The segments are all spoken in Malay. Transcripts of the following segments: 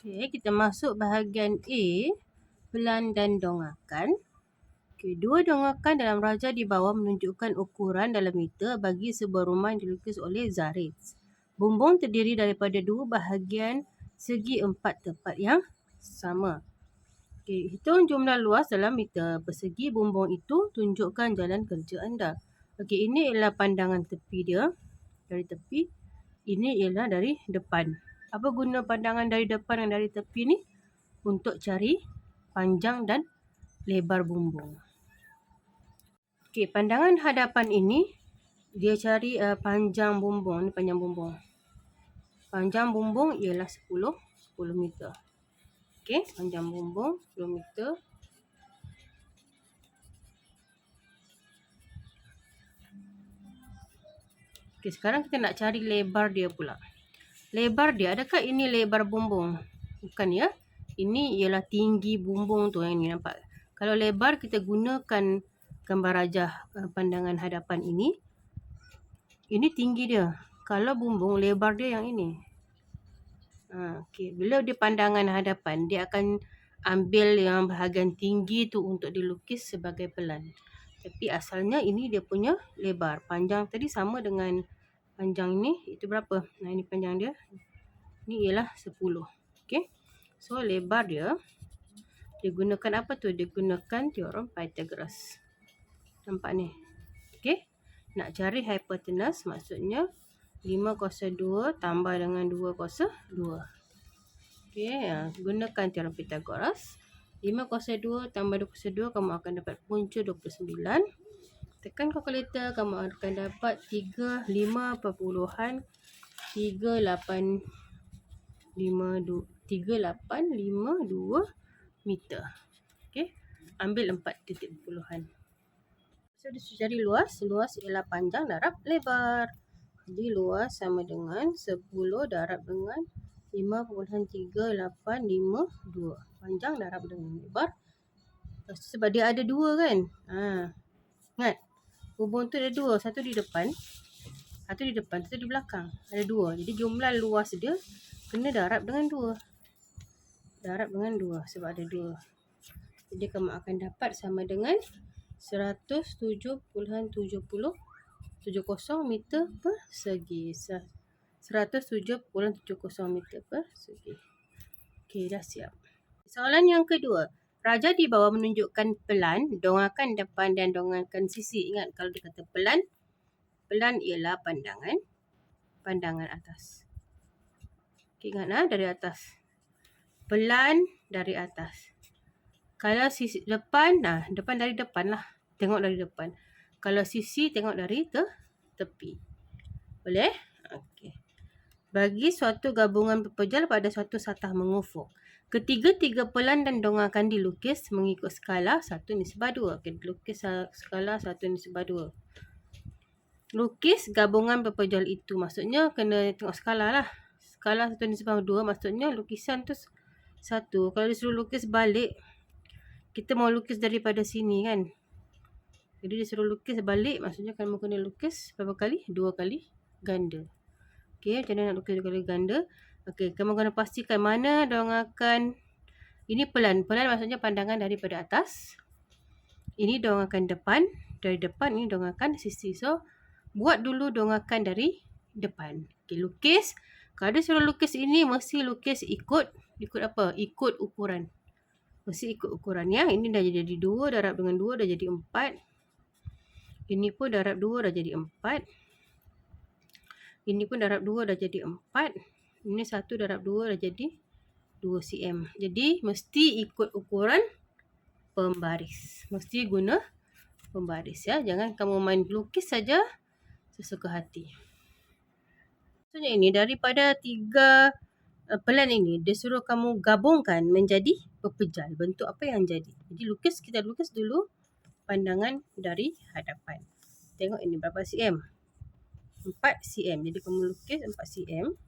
Okey, kita masuk bahagian A, pelan dan dongakan. Okey, dua dongakan dalam raja di bawah menunjukkan ukuran dalam meter bagi sebuah rumah yang dilukis oleh Zaritz. Bumbung terdiri daripada dua bahagian segi empat tepat yang sama. Okey, hitung jumlah luas dalam meter persegi bumbung itu, tunjukkan jalan kerja anda. Okey, ini ialah pandangan tepi dia, dari tepi. Ini ialah dari depan. Apa guna pandangan dari depan dan dari tepi ni? Untuk cari panjang dan lebar bumbung. Okey, pandangan hadapan ini dia cari panjang bumbung. Ni panjang bumbung. Panjang bumbung ialah 10 meter. Okey, panjang bumbung 10 meter. Okey, sekarang kita nak cari lebar dia pula. Lebar dia, adakah ini lebar bumbung? Bukan ya. Ini ialah tinggi bumbung tu yang ni nampak. Kalau lebar kita gunakan gambar rajah pandangan hadapan ini. Ini tinggi dia. Kalau bumbung lebar dia yang ini. Okey, bila dia pandangan hadapan, dia akan ambil yang bahagian tinggi tu untuk dilukis sebagai pelan. Tapi asalnya ini dia punya lebar. Panjang tadi sama dengan panjang ni. Itu berapa? Nah, ini panjang dia. Ni ialah 10. Okey. So lebar dia digunakan apa tu? Digunakan teorem Pythagoras. Nampak ni. Okey. Nak cari hypotenuse maksudnya 5 kuasa 2 tambah dengan 2 kuasa 2. Okey, gunakan teorem Pythagoras. 5 kuasa 2 tambah 2 kuasa 2, kamu akan dapat punca 29. Tekan kalkulator, kamu akan dapat 3852 meter. Okey, ambil 4 titik perpuluhan. So, dia sudah cari luas. Luas ialah panjang darab lebar. Jadi, luas sama dengan 10 darab dengan 5.3852. Panjang darab dengan lebar. Lepas tu sebab dia ada dua kan. Ingat, bumbung tu ada dua. Satu di depan. Satu di depan, satu di belakang. Ada dua. Jadi, jumlah luas dia kena darab dengan 2. Darab dengan 2 sebab ada 2. Jadi kamu akan dapat sama dengan 107.70 meter persegi. 107.70 meter persegi. Okey, dah siap. Soalan yang kedua. Raja di bawah menunjukkan pelan, dongakan depan dan dongakan sisi. Ingat kalau dia kata pelan, pelan ialah pandangan atas. Okey, ingat dari atas. Pelan dari atas. Kalau sisi depan, depan dari depan lah. Tengok dari depan. Kalau sisi, tengok dari tepi. Boleh? Okey. Bagi suatu gabungan pepejal pada suatu satah mengufuk. Ketiga-tiga pelan dan dongakan dilukis mengikut skala 1:2. Okey, dilukis skala 1:2. Lukis gabungan pepejal itu. Maksudnya kena tengok skala lah. Skala 1:2 maksudnya lukisan tu 1. Kalau disuruh lukis balik, kita mau lukis daripada sini kan. Jadi disuruh lukis balik, maksudnya kamu kena lukis berapa kali? 2 kali ganda. Okey, macam mana nak lukis 2 kali ganda? Okey, kamu kena pastikan mana dongakan. Ini pelan. Pelan maksudnya pandangan daripada atas. Ini dongakan depan. Dari depan, ini dongakan sisi. So, buat dulu dongakan dari depan. Okey, lukis. Kalau dia suruh lukis ini, mesti lukis ikut apa? Ikut ukuran. Mesti ikut ukuran ya. Ini dah jadi 2, darab dengan 2 dah jadi 4. Ini pun darab 2 dah jadi 4. Ini pun darab 2 dah jadi 4. Ini 1 darab 2 dah jadi 2 cm. Jadi mesti ikut ukuran pembaris. Mesti guna pembaris ya. Jangan kamu main lukis saja sesuka hati. Maksudnya ini daripada 3 pelan ini, dia suruh kamu gabungkan menjadi pepejal. Bentuk apa yang jadi? Jadi kita lukis dulu pandangan dari hadapan. Tengok ini berapa cm? 4 cm. Jadi kamu lukis 4 cm.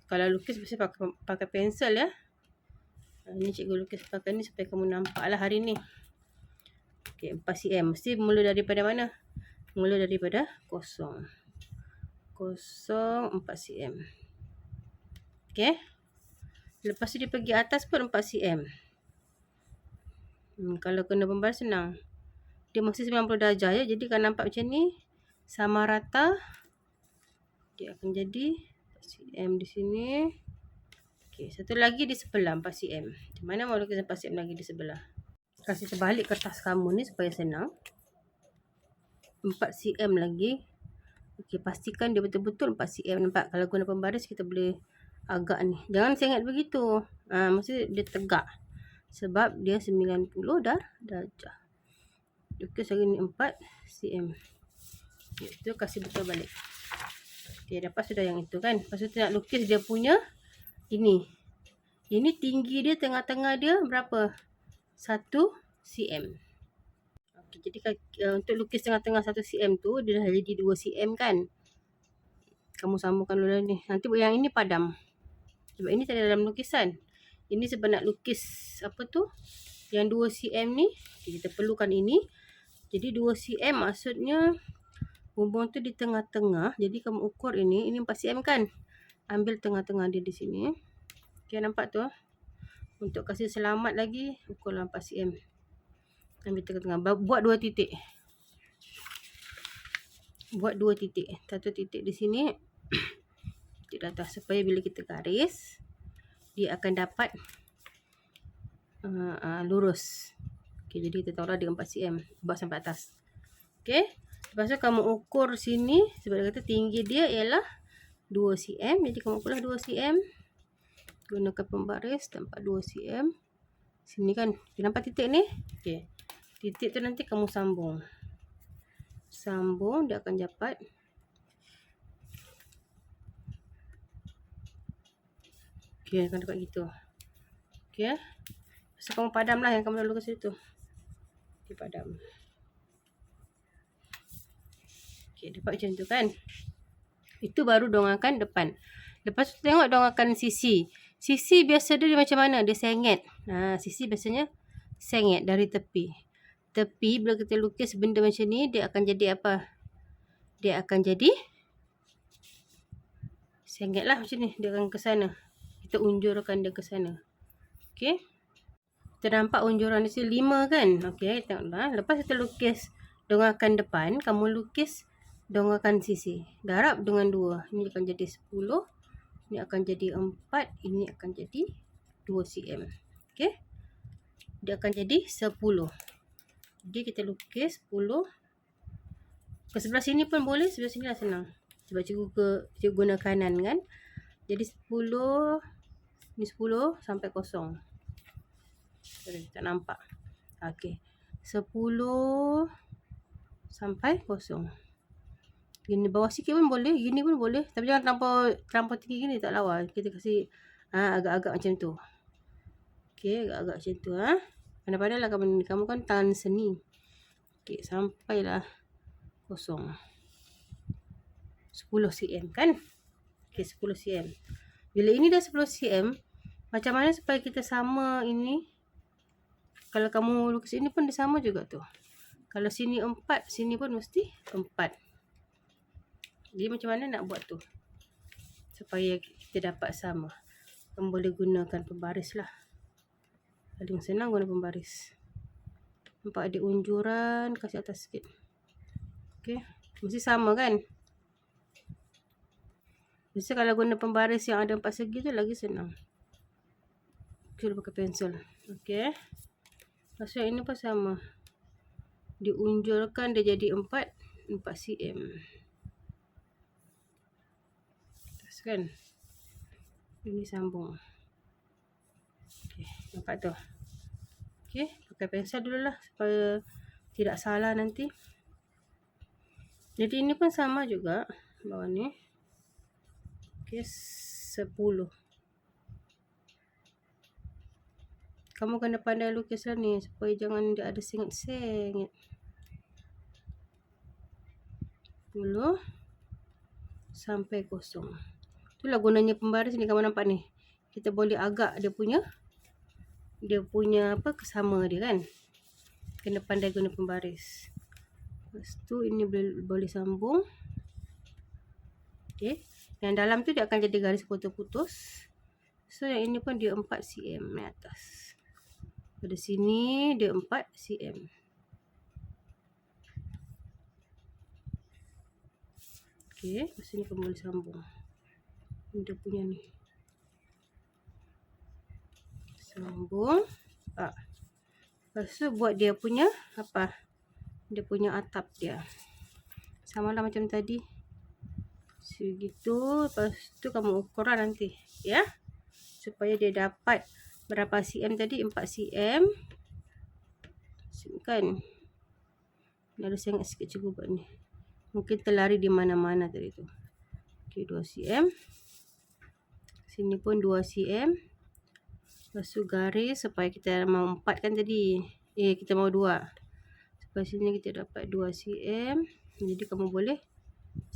Kalau lukis mesti pakai pensel ya. Ini cikgu lukis pakai ni supaya kamu nampak lah hari ni. Okey, 4 cm. Mesti mula daripada mana? Mula daripada kosong. 4 cm. Okey. Lepas tu dia pergi atas pun 4 cm. Kalau kena pembaris senang. Dia mesti 90 darjah ya. Jadi kalau nampak macam ni, sama rata, dia akan jadi 4 cm di sini. Okey, satu lagi di sebelah 4 cm. Di mana mau lukis 4 cm lagi di sebelah? Kasih terbalik kertas kamu ni supaya senang. 4 cm lagi. Okey, pastikan dia betul-betul 4 cm. Nampak? Kalau guna pembaris kita boleh agak ni. Jangan sangat begitu. Mesti dia tegak. Sebab dia 90 darjah. Lukis lagi ni 4 cm. Okay, itu kasih betul balik. Okey, dapat sudah yang itu kan. Lepas tu nak lukis dia punya ini. Ini tinggi dia, tengah-tengah dia berapa? 1 cm. Okey, jadi untuk lukis tengah-tengah 1 cm tu, dia dah jadi 2 cm kan. Kamu sambungkan dulu ni. Nanti yang ini padam. Sebab ini tak ada dalam lukisan. Ini sebab nak lukis apa tu? Yang 2 cm ni. Okay, kita perlukan ini. Jadi 2 cm maksudnya bumbung tu di tengah-tengah. Jadi kamu ukur ini 4 cm kan. Ambil tengah-tengah dia di sini. Okay, nampak tu? Untuk kasih selamat lagi, ukurlah 4 cm. Ambil tengah-tengah. Buat 2 titik. Buat 2 titik. Satu titik di sini. Titik di atas. Supaya bila kita garis, dia akan dapat lurus. Okay, jadi kita taruh dia 4 cm. Buat sampai atas. Okay. Lepas tu kamu ukur sini. Sebab dia kata tinggi dia ialah 2 cm. Jadi kamu ukurlah 2 cm. Gunakan pembaris tempat 2 cm. Sini kan. Nampak titik ni? Okay. Titik tu nanti kamu sambung. Sambung. Dia akan dapat. Okay. Akan dapat gitu. Okay. So kamu padam lah yang kamu dah lukis itu. Okay. Padam. Okay. Dapat macam tu kan. Itu baru dongakan depan. Lepas tu tengok dongakan sisi. Sisi biasa dia macam mana? Dia sengit. Sisi biasanya sengit dari tepi. Tepi bila kita lukis benda macam ni, dia akan jadi apa? Dia akan jadi sengit lah macam ni. Dia akan ke sana. Kita unjurkan dia ke sana. Okey. Kita nampak unjuran di sini 5 kan? Okey, tengoklah. Lepas kita lukis dongakan depan, kamu lukis dongakan sisi. Darab dengan 2. Ini akan jadi 10. Ini akan jadi 4. Ini akan jadi 2 cm. Okey. Dia akan jadi 10. Jadi kita lukis 10. Ke sebelah sini pun boleh. Sebelah sini lah senang. Sebab cikgu guna kanan kan. Jadi 10. Ini 10 sampai kosong. Sorry, tak nampak. Okey. 10 sampai kosong. Gini bawah sikit pun boleh. Gini pun boleh. Tapi jangan terlampau tinggi gini. Tak lawa. Kita kasih agak-agak macam tu. Okey. Agak-agak macam tu. Pandai-pandai lah kamu ni. Kamu kan tangan seni. Okey. Sampailah kosong. 10 cm kan. Okey. 10 cm. Bila ini dah 10 cm. Macam mana supaya kita sama ini. Kalau kamu lukis ini pun dia sama juga tu. Kalau sini 4. Sini pun mesti 4. Jadi macam mana nak buat tu? Supaya kita dapat sama. Kamu boleh gunakan pembaris lah. Paling senang guna pembaris. Nampak ada unjuran. Kasih atas sikit. Okay. Mesti sama kan? Mesti kalau guna pembaris yang ada 4 segi tu lagi senang. Okay, pakai pensel. Okay. Lepas yang ini pun sama. Diunjurkan dia jadi 4 cm. Kan? Ini sambung. Okey, nampak tu. Okey, pakai pensel dululah supaya tidak salah nanti. Jadi ini pun sama juga bawah ni. Okey, 10. Kamu kena pandai lukis lah ni supaya jangan dia ada sengit-sengit. 10 sampai kosong. Itulah gunanya pembaris ni, kamu nampak ni. Kita boleh agak dia punya apa kesama dia kan. Kena pandai guna pembaris. Lepas tu ini boleh sambung. Okey. Yang dalam tu dia akan jadi garis putus-putus. So yang ini pun dia 4 cm ni atas. Pada sini dia 4 cm. Okey, lepas ni kamu boleh sambung. Ini dia punya ni. Sambung. Lepas tu buat dia punya apa? Dia punya atap dia. Sama lah macam tadi. Segitu. Lepas tu kamu ukuran nanti. Ya. Supaya dia dapat berapa cm tadi? 4 cm. Kan? Ada sangat sikit cikgu buat ni. Mungkin terlari di mana-mana tadi tu. Okey, 2 cm. Sini pun 2 cm. Lepas tu garis supaya kita mau 4 kan tadi. Kita mau 2. Supaya sini kita dapat 2 cm. Jadi kamu boleh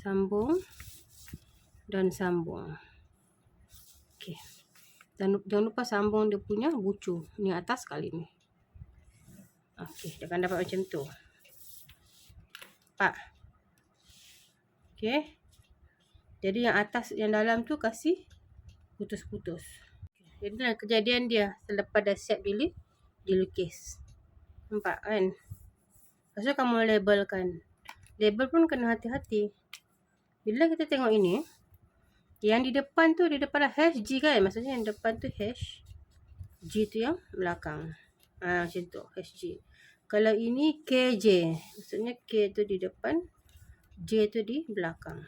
sambung dan sambung. Okey. Jangan lupa sambung dia punya bucu. Ni atas kali ni. Okey, dia akan dapat macam tu. Okey. Jadi yang atas, yang dalam tu kasih putus-putus. Jadi itulah kejadian dia selepas dah siap dilukis. Nampak kan? Lepas tu kamu labelkan. Label pun kena hati-hati. Bila kita tengok ini, yang di depan tu, di depan hash G kan? Maksudnya yang depan tu hash G tu yang belakang. Macam tu, hash G. Kalau ini KJ, maksudnya K tu di depan, J tu di belakang.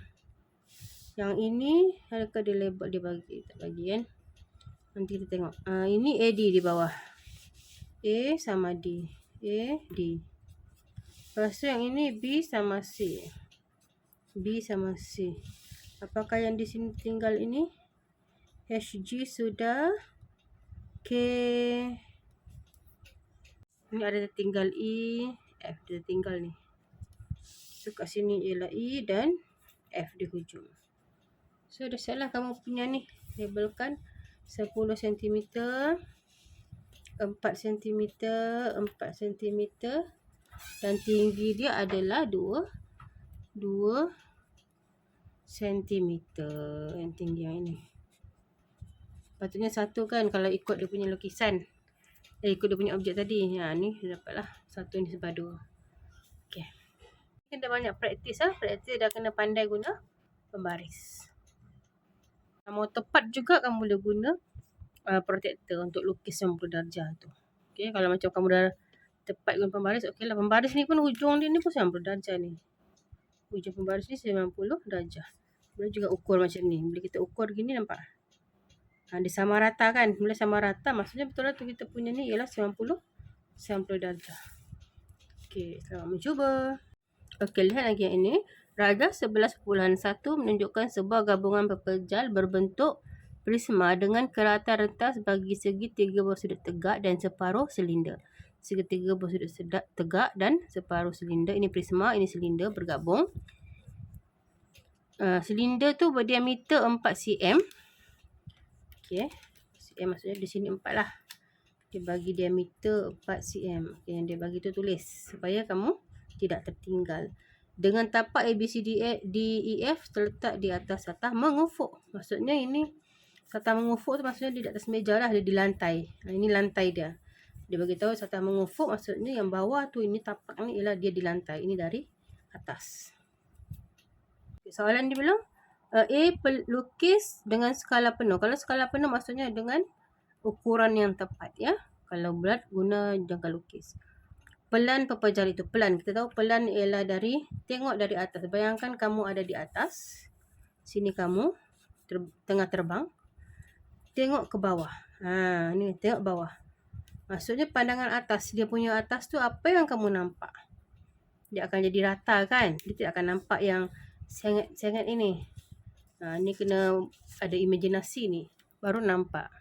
Yang ini adakah dia label dia bagi? Tak bagi kan? Nanti kita tengok. Ini AD di bawah. A sama D. A, D. Lepas tu yang ini B sama C. B sama C. Apakah yang di sini tinggal ini? HG sudah. K. Ini ada tinggal E. F dia tinggal ni. So kat sini ialah E dan F di hujung. So dah siap lah kamu punya ni. Labelkan 10 cm, 4 cm, 4 cm. Dan tinggi dia adalah 2 cm. Yang tinggi yang ini. Patutnya 1 kan kalau ikut dia punya lukisan. Ikut dia punya objek tadi. Ni dapatlah 1 ni sebab 2. Okey. Kita banyak praktis lah. Praktis dah kena pandai guna pembaris. Mau tepat juga kamu boleh guna protector untuk lukis 90 darjah tu. Okey, kalau macam kamu dah tepat guna pembaris, okey lah. Pembaris ni pun hujung dia ni pun 90 darjah ni. Hujung pembaris ni 90 darjah. Boleh juga ukur macam ni. Bila kita ukur gini nampak? Dia sama rata kan? Bila sama rata maksudnya betul lah tu kita punya ni ialah 90 darjah. Okey, selamat mencuba. Okey, lihat lagi yang ini. Raja 11.1 menunjukkan sebuah gabungan pepejal berbentuk prisma dengan kerata rentas bagi segi 3 buah sudut tegak dan separuh silinder. Segitiga buah sudut tegak dan separuh silinder. Ini prisma, ini silinder bergabung. Silinder tu berdiameter 4 cm. Okey, cm maksudnya di sini 4 lah. Dia bagi diameter 4 cm. Okay, yang dia bagi tu tulis supaya kamu tidak tertinggal. Dengan tapak ABCDEF terletak di atas satah mengufuk. Maksudnya ini satah mengufuk tu maksudnya dia di atas meja lah, dia di lantai. Ini lantai dia. Dia bagi tahu satah mengufuk maksudnya yang bawah tu, ini tapak ni ialah dia di lantai. Ini dari atas. Okay, soalan dia bilang A. Pelukis dengan skala penuh. Kalau skala penuh maksudnya dengan ukuran yang tepat ya. Kalau bulat guna jangka lukis. Pelan pepejal itu. Pelan. Kita tahu pelan ialah dari, tengok dari atas. Bayangkan kamu ada di atas. Sini kamu tengah terbang. Tengok ke bawah. Ni tengok bawah. Maksudnya pandangan atas. Dia punya atas tu apa yang kamu nampak? Dia akan jadi rata kan? Dia tidak akan nampak yang sangat ini. Ni kena ada imajinasi ni. Baru nampak.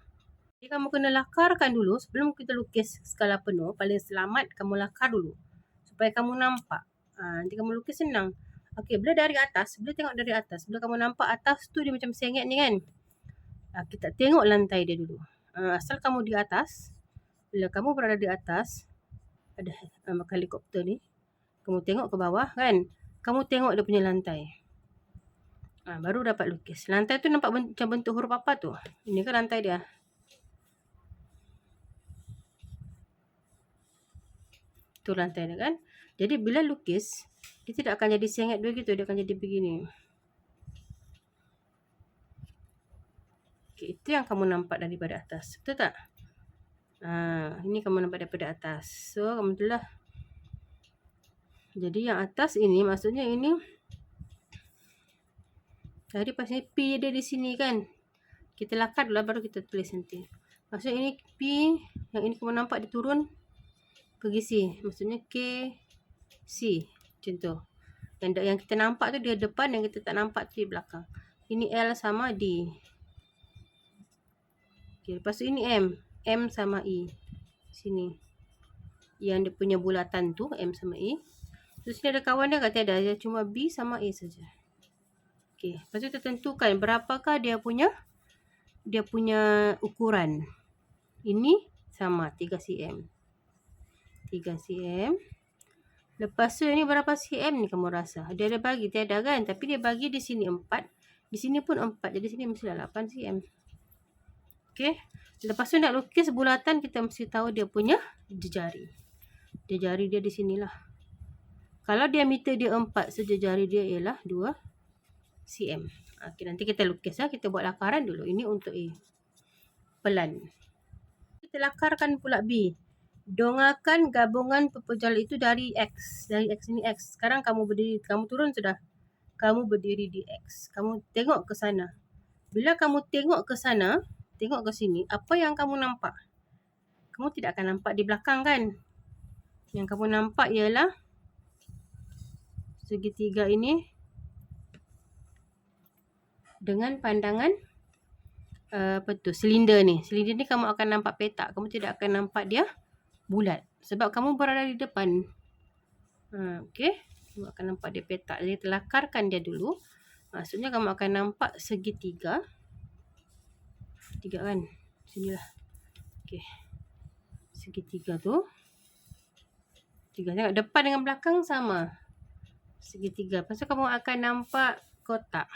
Jadi kamu kena lakarkan dulu sebelum kita lukis skala penuh. Paling selamat kamu lakar dulu supaya kamu nampak. Nanti kamu lukis senang. Okey, bila dari atas, bila tengok dari atas, bila kamu nampak atas tu dia macam sengit ni kan. Kita tengok lantai dia dulu. Asal kamu di atas, bila kamu berada di atas, ada helikopter ni. Kamu tengok ke bawah kan. Kamu tengok dia punya lantai. Baru dapat lukis. Lantai tu nampak macam bentuk huruf apa tu? Ini kan lantai dia. Tu rantai dia kan. Jadi bila lukis, dia tidak akan jadi sengit begitu, dia akan jadi begini. Okey, itu yang kamu nampak daripada atas. Betul tak? Ini kamu nampak daripada atas. So, kamu itulah. Jadi yang atas ini maksudnya ini. Tadi pasal P dia di sini kan. Kita lakar dulu baru kita tulis nanti. Maksudnya ini P, yang ini kamu nampak dia turun pergi C. Maksudnya K, C. Macam tu. Yang kita nampak tu dia depan, yang kita tak nampak tu di belakang. Ini L sama D. Okay, lepas tu ini M. M sama E. Sini. Yang dia punya bulatan tu, M sama E. Terus sini ada kawan dia kata ada. Cuma B sama A saja. Okay. Lepas tu kita tentukan berapakah dia punya ukuran. Ini sama 3 cm. 3 cm. Lepas tu ini berapa cm ni kamu rasa? Dia ada bagi, tiada kan? Tapi dia bagi di sini 4. Di sini pun 4. Jadi sini mestilah 8 cm. Okey. Lepas tu nak lukis bulatan, kita mesti tahu dia punya jari. Jari dia di sinilah. Kalau diameter dia 4 saja, jari dia ialah 2 cm. Okey, nanti kita lukis lah. Kita buat lakaran dulu. Ini untuk A. Pelan. Kita lakarkan pula B. Dongakan gabungan pepejal itu dari X. Dari X ini X. Sekarang kamu berdiri. Kamu turun sudah. Kamu berdiri di X. Kamu tengok ke sana. Bila kamu tengok ke sana, tengok ke sini, apa yang kamu nampak? Kamu tidak akan nampak di belakang kan? Yang kamu nampak ialah segitiga ini dengan pandangan silinder ni. Silinder ni kamu akan nampak petak. Kamu tidak akan nampak dia bulat. Sebab kamu berada di depan. Okey. Kamu akan nampak dia petak. Jadi kita lakarkan dia dulu. Maksudnya kamu akan nampak segitiga. Tiga kan? Sinilah. Okey. Segitiga tu. Tiga. Tengok depan dengan belakang sama. Segitiga. Lepas tu kamu akan nampak kotak.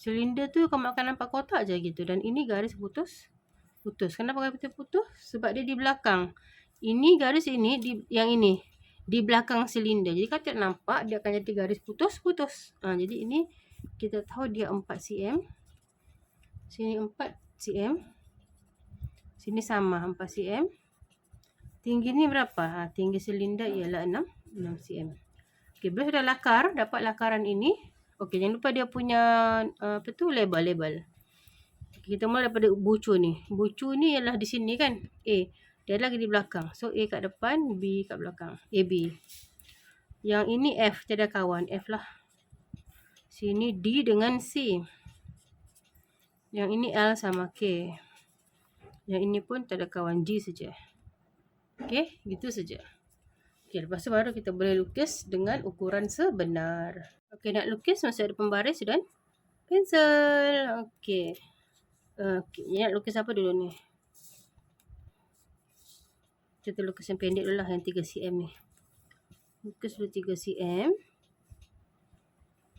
Silinder tu kamu akan nampak kotak je gitu. Dan ini garis putus. Kenapa garis putus? Sebab dia di belakang. Ini garis ini, yang ini. Di belakang silinder. Jadi kalau tak nampak, dia akan jadi garis putus. Jadi ini kita tahu dia 4 cm. Sini 4 cm. Sini sama 4 cm. Tinggi ni berapa? Tinggi silinder ialah 6 cm. Okey, bila sudah lakar, dapat lakaran ini. Okey, jangan lupa dia punya label. Kita mula daripada bucu ni. Bucu ni ialah di sini kan? A. Dia lagi di belakang. So A kat depan, B kat belakang. AB. Yang ini F, tiada kawan. F lah. Sini D dengan C. Yang ini L sama K. Yang ini pun tiada kawan, G saja. Okey, gitu saja. Okey, lepas tu baru kita boleh lukis dengan ukuran sebenar. Okey, nak lukis masih ada pembaris dan pensel. Okey. Nak lukis apa dulu ni? Kita lukis yang pendek dulu lah, yang 3 cm ni. Lukis dulu 3 cm.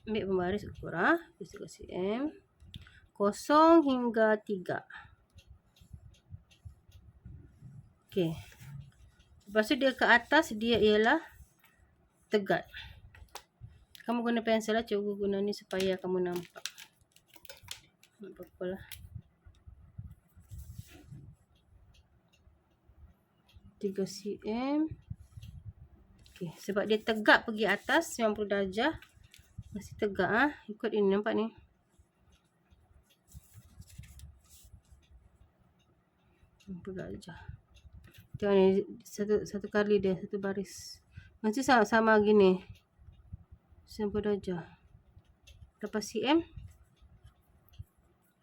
Ambil pembaris ukuran. Lukis 3 cm. 0 hingga 3. Okey. Lepas tu dia ke atas, dia ialah tegak. Kamu guna pensel lah. Cikgu guna ni supaya kamu nampak. Tak apa-apa lah. 3 cm. Okey, sebab dia tegak pergi atas 90 darjah. Masih tegak ikut ini, nampak ni. Tengok ni, satu kali dia, satu baris. Masih sama gini. 90 darjah. Berapa cm?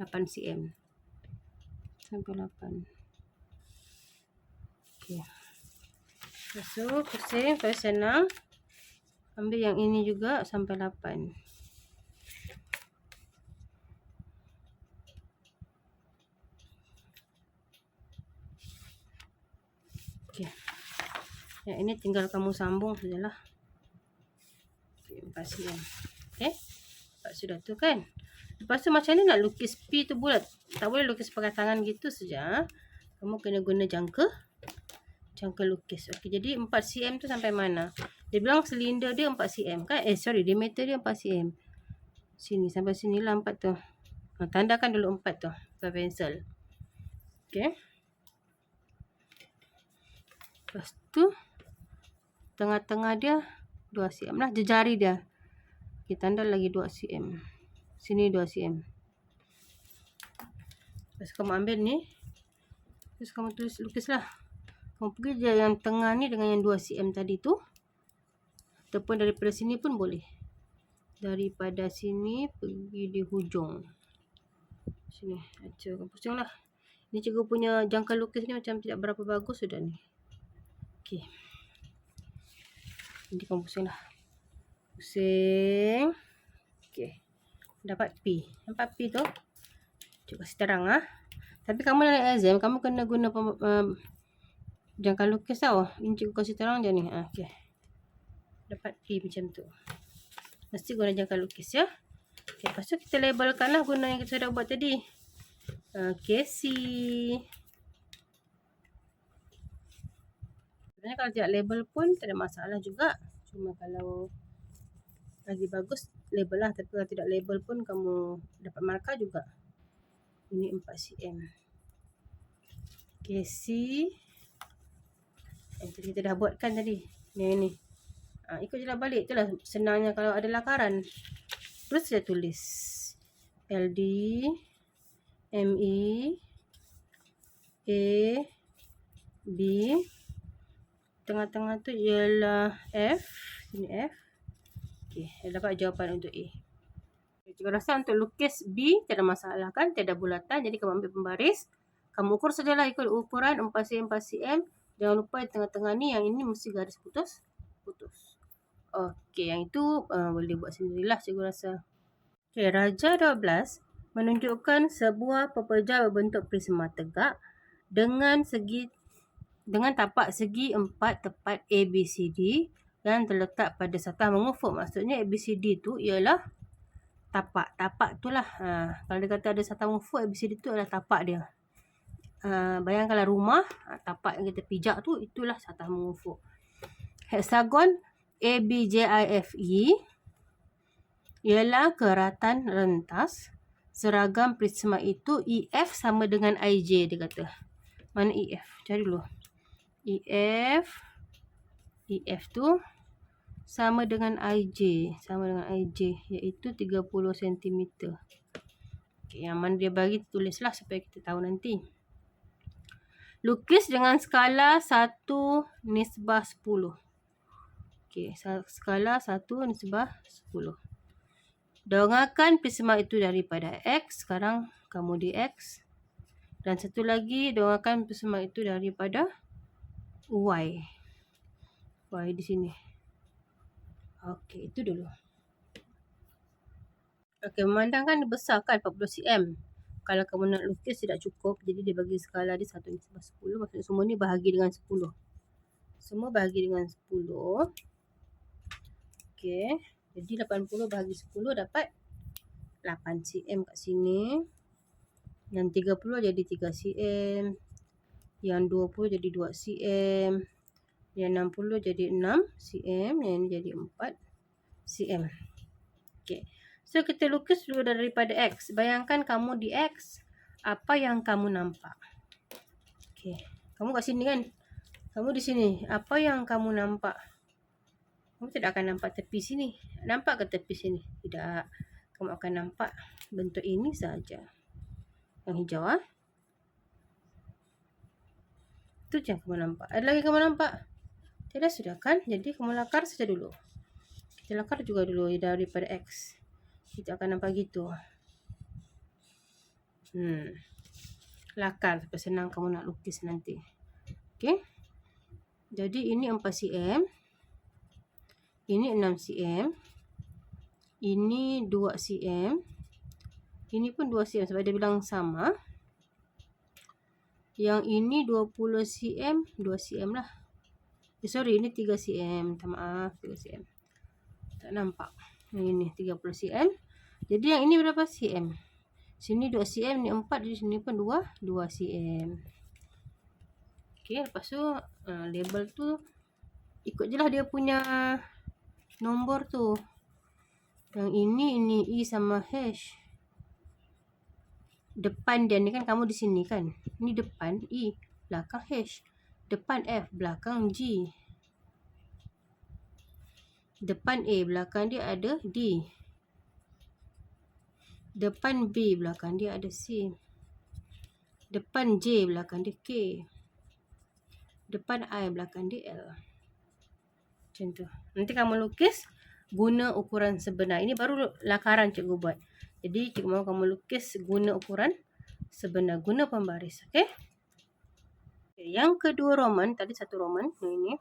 8 cm. Sampai 8. Okey. Lepas tu pusing, supaya senang. Ambil yang ini juga sampai 8. Okey. Yang ini tinggal kamu sambung sajalah. Okey, 4 cm. Okey. Lepas sudah tu kan. Lepas tu macam ni nak lukis P tu bulat. Tak boleh lukis pakai tangan gitu saja. Kamu kena guna jangka jangka lukis. Okey, jadi 4 cm tu sampai mana? Dia bilang silinder dia 4 cm kan? Diameter dia 4 cm. Sini sampai sinilah 4 tu. Tandakan dulu 4 tu pakai pensel. Okey. Lepas tu tengah-tengah dia 2 cm lah, jari dia. Okey, tanda lagi 2 cm. Sini 2 cm. Lepas kamu ambil ni. Terus kamu lukislah. Kamu pergi je yang tengah ni dengan yang 2 cm tadi tu. Ataupun daripada sini pun boleh. Daripada sini pergi di hujung. Sini. Cikgu pusing lah. Ni cikgu punya jangka lukis ni macam tidak berapa bagus sudah ni. Okey. Nanti kamu pusing lah. Pusing. Okey. Dapat P. Nampak P tu? Cikgu kasih terang lah. Tapi kamu dalam exam, kamu kena guna jangka lukis tau. Ini cikgu kasih terang je ni. Okey. Dapat P macam tu. Mesti guna jangka lukis ya. Okay, lepas tu kita labelkan lah guna yang kita dah buat tadi. KC. Sebenarnya kalau tidak label pun tak ada masalah juga. Cuma kalau lagi bagus label lah. Tapi kalau tidak label pun kamu dapat markah juga. Ini 4 cm. KC. Yang kita dah buatkan tadi. Ni. Ikut je lah balik. Itulah senangnya kalau ada lakaran. Terus saya tulis LD, ME, A, B. Tengah-tengah tu ialah F. Ini F. Okey, dapat jawapan untuk A. Cikgu rasa untuk lukis B tak ada masalah kan? Tiada bulatan. Jadi kamu ambil pembaris. Kamu ukur sajalah ikut ukuran 4 cm 4 cm. Jangan lupa tengah-tengah ni yang ini mesti garis putus. Okey, yang itu boleh buat sendirilah cikgu rasa. Okey, Raja 12 menunjukkan sebuah pepejal berbentuk prisma tegak dengan tapak segi 4 tepat ABCD dan terletak pada satah mengufuk. Maksudnya ABCD tu ialah tapak. Tapak tu lah. Kalau dia kata ada satah mengufuk, ABCD tu adalah tapak dia. Bayangkanlah rumah, tapak yang kita pijak tu, itulah satah mengufuk. Heksagon ABJIFE ialah keratan rentas. Seragam prisma itu EF sama dengan IJ, dia kata. Mana EF? Cari dulu. EF tu sama dengan IJ. Iaitu 30 cm. Okay, yang mana dia bagi tulislah supaya kita tahu nanti. Lukis dengan skala 1/10. Okey, skala 1/10. Dongakkan prisma itu daripada X. Sekarang kamu di X. Dan satu lagi, dongakkan prisma itu daripada Y. Y di sini. Okey, itu dulu. Okey, memandangkan besar kan 40 cm. Kalau kamu nak lukis tidak cukup. Jadi dia bagi skala dia 1/10. Maksudnya semua ni bahagi dengan 10. Semua bahagi dengan 10. Okey. Jadi 80 bahagi 10 dapat 8 cm kat sini. Yang 30 jadi 3 cm. Yang 20 jadi 2 cm. Yang 60 jadi 6 cm. Yang ini jadi 4 cm. Okey. So kita lukis dulu daripada X. Bayangkan kamu di X. Apa yang kamu nampak? Okey. Kamu kat sini kan? Kamu di sini. Apa yang kamu nampak? Kamu tidak akan nampak tepi sini. Nampak ke tepi sini? Tidak. Kamu akan nampak bentuk ini saja. Yang hijau. Itu je yang kamu nampak. Ada lagi kamu nampak? Tidak sudah kan? Jadi kamu lakar saja dulu. Kita lakar juga dulu daripada X. Kita akan nampak gitu. Lakar. Supaya senang kamu nak lukis nanti. Okey. Jadi ini 4 cm. Ini 6 cm. Ini 2 cm. Ini pun 2 cm sebab dia bilang sama. Yang ini 20 cm. 2 cm lah. Sorry, ini 3 cm. Minta maaf, 3 cm. Tak nampak. Yang ini 30 cm. Jadi yang ini berapa cm? Sini 2 cm, ni 4. Di sini pun 2 cm. Okey, lepas tu label tu ikut je lah dia punya nombor tu. Yang ini E sama H. Depan dia ni kan kamu di sini kan. Ni depan E, belakang H. Depan F, belakang G. Depan A, belakang dia ada D. Depan B, belakang dia ada C. Depan J, belakang dia K. Depan I, belakang dia L. Macam tu. Nanti kamu lukis guna ukuran sebenar. Ini baru lakaran cikgu buat. Jadi cikgu mahu kamu lukis guna ukuran sebenar, guna pembaris. Okey? Yang kedua Roman, tadi satu Roman, ini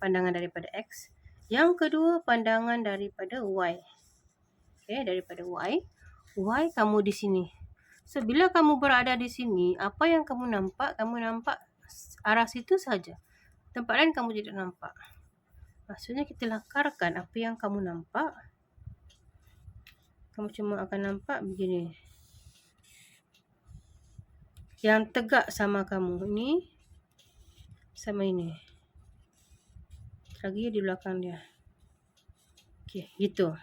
pandangan daripada X. Yang kedua pandangan daripada Y. Okey, daripada Y. Y kamu di sini. So bila kamu berada di sini, apa yang kamu nampak? Kamu nampak arah situ saja. Tempat lain kamu tidak nampak. Maksudnya kita lakarkan apa yang kamu nampak. Kamu cuma akan nampak begini. Yang tegak sama kamu ni sama ini. Lagi di belakang dia. Okey, gitu.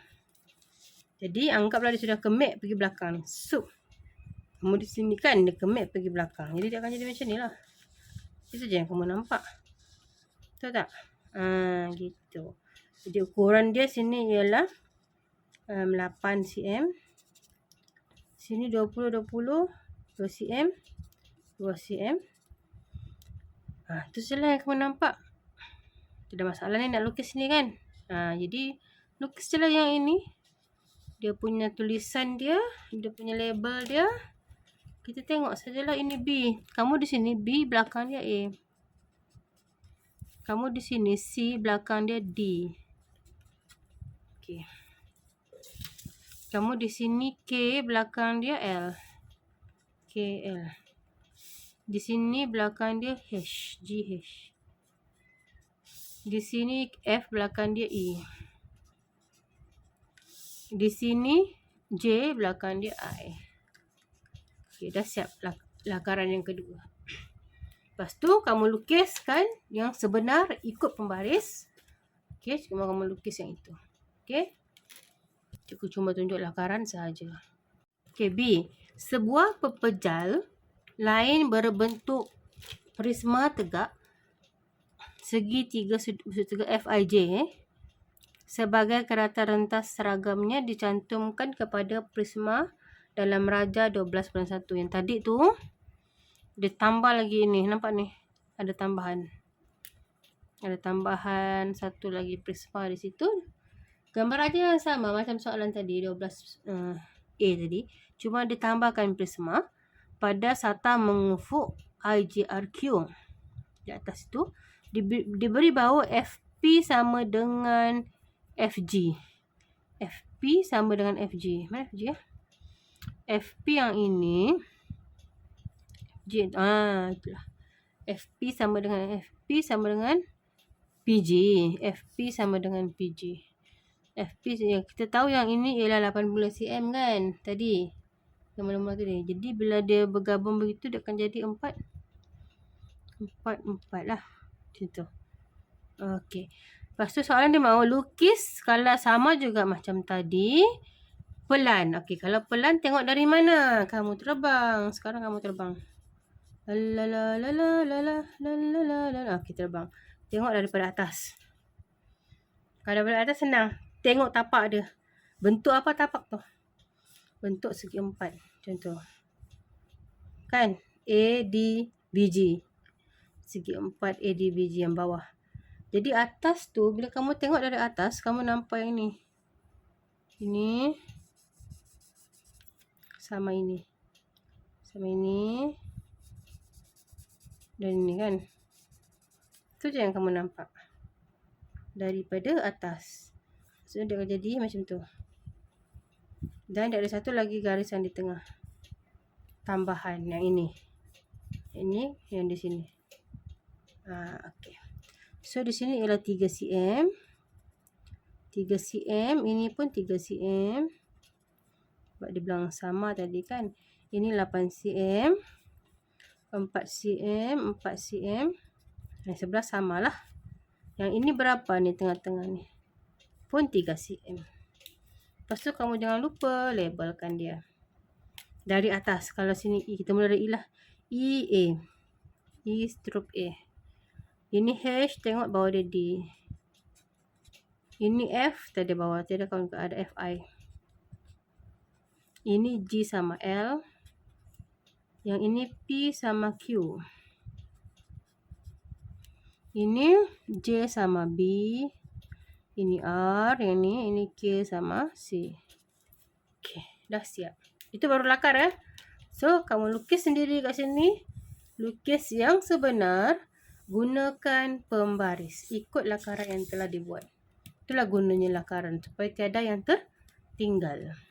Jadi anggaplah dia sudah kemek pergi belakang ni. So, kamu di sini kan dia kemek pergi belakang. Jadi dia akan jadi macam ni lah. Itu saja yang kamu nampak. Betul tak? Gitu. Jadi ukuran dia sini ialah 8 cm. Sini 20 cm. 2 cm. Itu saja yang kamu nampak. Tidak masalah ni nak lukis ni kan. Jadi lukis je lah yang ini. Dia punya tulisan dia. Dia punya label dia. Kita tengok sajalah ini B. Kamu di sini B, belakang dia A. Kamu di sini C, belakang dia D. Okey. Kamu di sini K, belakang dia L. KL. Di sini belakang dia H, GH. Di sini F, belakang dia E. Di sini J, belakang dia I. Okey, dah siap lakaran yang kedua. Lepas tu kamu lukiskan yang sebenar ikut pembaris. Okey, cuma kamu lukis yang itu. Okey. Cikgu cuma tunjuk lakaran sahaja. Okey, B. Sebuah pepejal lain berbentuk prisma tegak segitiga FIJ sebagai kerata rentas seragamnya dicantumkan kepada prisma dalam raja 12/1. Yang tadi tu dia tambah lagi ni, nampak ni? Ada tambahan. Ada tambahan satu lagi prisma di situ. Gambar raja yang sama macam soalan tadi 12A tadi, cuma ditambahkan prisma pada sata mengufuk IJRQ. Di atas itu diberi bahawa FP sama dengan FG. FP sama dengan FG. Mana FG ya? FP yang ini J, itulah. FP sama dengan PG. FP sama dengan PG. FP kita tahu yang ini ialah 80 cm kan tadi. Yang mula-mula tadi. Jadi bila dia bergabung begitu dia akan jadi 4 lah. Macam tu. Okey. Lepas tu soalan dia mahu lukis kalau sama juga macam tadi. Pelan. Okey, kalau pelan tengok dari mana? Kamu terbang. Sekarang kamu terbang. Okey, terbang. Tengok daripada atas. Kalau daripada atas senang. Tengok tapak dia. Bentuk apa tapak tu? Bentuk segi 4. Macam tu. Kan? ADBG. Segi 4 ADBG yang bawah. Jadi atas tu, bila kamu tengok dari atas, kamu nampak yang ni. Ini. Sama ini. Sama ini. Dan ini kan. Itu je yang kamu nampak. Daripada atas. So, dia akan jadi macam tu. Dan ada satu lagi garisan di tengah. Tambahan yang ini. Ini yang di sini. Okey. So, di sini ialah 3 cm. 3 cm. Ini pun 3 cm. Sebab dia bilang sama tadi kan. Ini 8 cm. 4 cm, 4 cm. Yang sebelah samalah. Yang ini berapa ni tengah-tengah ni? Pun 3 cm. Lepas tu kamu jangan lupa labelkan dia. Dari atas. Kalau sini E, kita mula dari E lah. E, A. E stroke A. Ini H, tengok bawah dia D. Ini F, tadi bawah. Tiada kawan ada FI. Ini G sama L. Yang ini P sama Q. Ini J sama B. Ini R. Yang ini K sama C. Okay, dah siap. Itu baru lakar ya. So, kamu lukis sendiri kat sini. Lukis yang sebenar. Gunakan pembaris. Ikut lakaran yang telah dibuat. Itulah gunanya lakaran. Supaya tiada yang tertinggal.